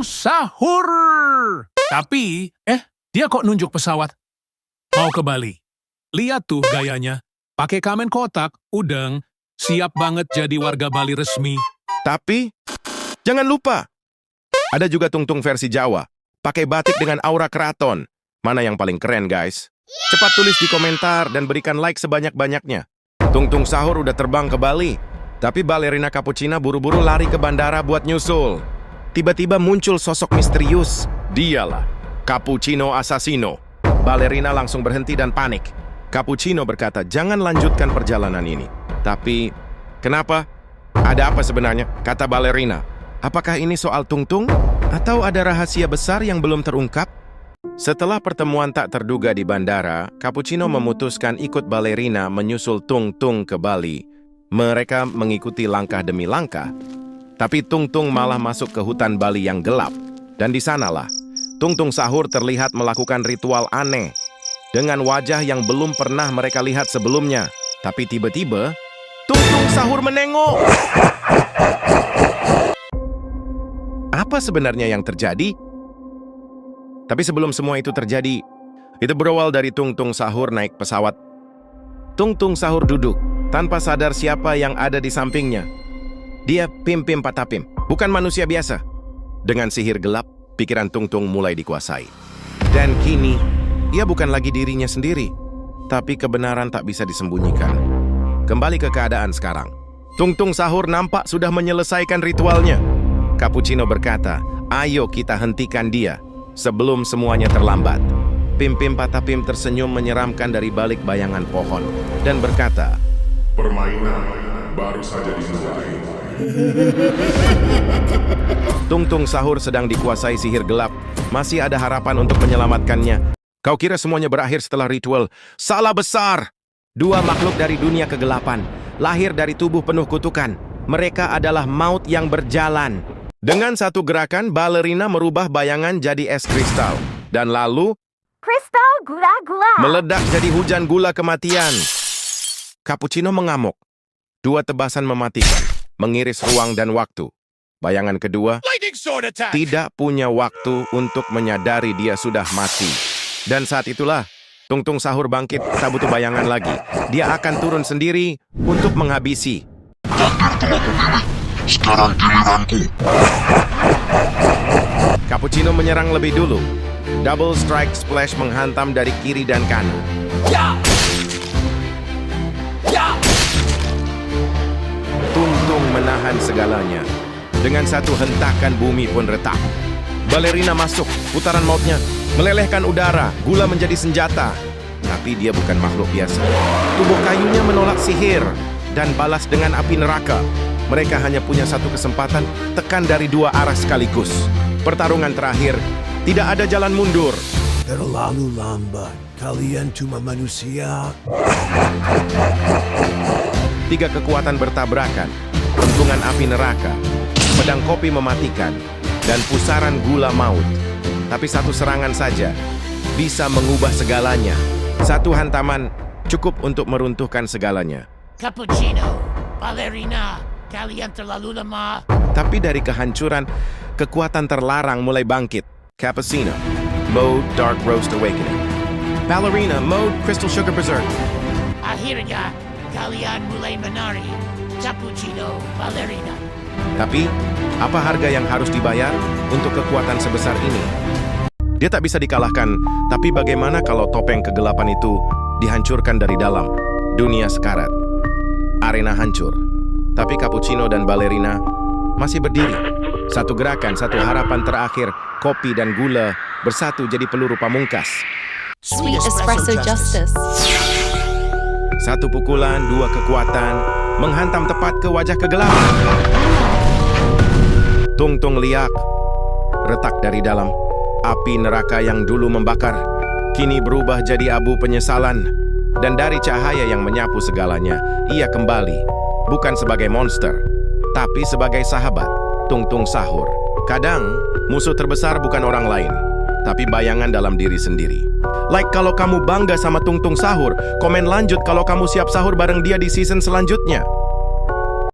Tungtung Sahur. Tapi, dia kok nunjuk pesawat? Mau ke Bali. Lihat tuh gayanya. Pakai kamen kotak, udeng, siap banget jadi warga Bali resmi. Tapi, jangan lupa, ada juga Tungtung versi Jawa. Pakai batik dengan aura keraton. Mana yang paling keren, guys? Cepat tulis di komentar dan berikan like sebanyak-banyaknya. Tungtung Sahur udah terbang ke Bali. Tapi balerina Cappuccino buru-buru lari ke bandara buat nyusul. Tiba-tiba muncul sosok misterius. Dialah Cappuccino Assassino. Balerina langsung berhenti dan panik. Cappuccino berkata, jangan lanjutkan perjalanan ini. Tapi, kenapa? Ada apa sebenarnya? Kata balerina. Apakah ini soal Tungtung? Atau ada rahasia besar yang belum terungkap? Setelah pertemuan tak terduga di bandara, Cappuccino memutuskan ikut balerina menyusul Tungtung ke Bali. Mereka mengikuti langkah demi langkah. Tapi Tungtung malah masuk ke hutan Bali yang gelap. Dan di sanalah, Tungtung Sahur terlihat melakukan ritual aneh. Dengan wajah yang belum pernah mereka lihat sebelumnya. Tapi tiba-tiba, Tungtung Sahur menengok. Apa sebenarnya yang terjadi? Tapi sebelum semua itu terjadi, itu berawal dari Tungtung Sahur naik pesawat. Tungtung Sahur duduk, tanpa sadar siapa yang ada di sampingnya. Dia Pim-Pim Patapim, bukan manusia biasa. Dengan sihir gelap, pikiran Tungtung mulai dikuasai. Dan kini, ia bukan lagi dirinya sendiri. Tapi kebenaran tak bisa disembunyikan. Kembali ke keadaan sekarang. Tungtung Sahur nampak sudah menyelesaikan ritualnya. Cappuccino berkata, ayo kita hentikan dia sebelum semuanya terlambat. Pim-Pim Patapim tersenyum menyeramkan dari balik bayangan pohon dan berkata, permainan baru saja dimulai. Tungtung Sahur sedang dikuasai sihir gelap. Masih ada harapan untuk menyelamatkannya. Kau kira semuanya berakhir setelah ritual? Salah besar! Dua makhluk dari dunia kegelapan, lahir dari tubuh penuh kutukan. Mereka adalah maut yang berjalan. Dengan satu gerakan, balerina merubah bayangan jadi es kristal. Dan lalu, Kristal gula-gula. meledak jadi hujan gula kematian. Cappuccino mengamuk. Dua tebasan mematikan, mengiris ruang dan waktu. Bayangan kedua, tidak punya waktu untuk menyadari dia sudah mati. Dan saat itulah, Tungtung Sahur bangkit, tak butuh bayangan lagi. Dia akan turun sendiri untuk menghabisi. Sekarang giliranku. Cappuccino menyerang lebih dulu. Double strike splash menghantam dari kiri dan kanan. Tungtung menahan segalanya. Dengan satu hentakan bumi pun retak. Balerina masuk, putaran mautnya melelehkan udara, gula menjadi senjata. Tapi dia bukan makhluk biasa. Tubuh kayunya menolak sihir dan balas dengan api neraka. Mereka hanya punya satu kesempatan, tekan dari dua arah sekaligus. Pertarungan terakhir, tidak ada jalan mundur. Terlalu lambat, kalian cuma manusia. Tiga kekuatan bertabrakan, bentungan api neraka, pedang kopi mematikan, dan pusaran gula maut. Tapi satu serangan saja bisa mengubah segalanya. Satu hantaman cukup untuk meruntuhkan segalanya. Cappuccino, balerina, kalian terlalu lemah. Tapi dari kehancuran, kekuatan terlarang mulai bangkit. Cappuccino, Mode Dark Roast Awakening. Ballerina, Mode Crystal Sugar Berserk. Akhirnya, kalian mulai menari. Cappuccino, balerina. Tapi, apa harga yang harus dibayar untuk kekuatan sebesar ini? Dia tak bisa dikalahkan, tapi bagaimana kalau topeng kegelapan itu dihancurkan dari dalam? Dunia sekarat. Arena hancur. Tapi Cappuccino dan balerina masih berdiri. Satu gerakan, satu harapan terakhir, kopi dan gula bersatu jadi peluru pamungkas. Sweet espresso justice. Satu pukulan, dua kekuatan, menghantam tepat ke wajah kegelapan. Tungtung liak, retak dari dalam. Api neraka yang dulu membakar, kini berubah jadi abu penyesalan. Dan dari cahaya yang menyapu segalanya, ia kembali. Bukan sebagai monster, tapi sebagai sahabat, Tungtung Sahur. Kadang, musuh terbesar bukan orang lain, tapi bayangan dalam diri sendiri. Like kalau kamu bangga sama Tungtung Sahur, komen lanjut kalau kamu siap sahur bareng dia di season selanjutnya.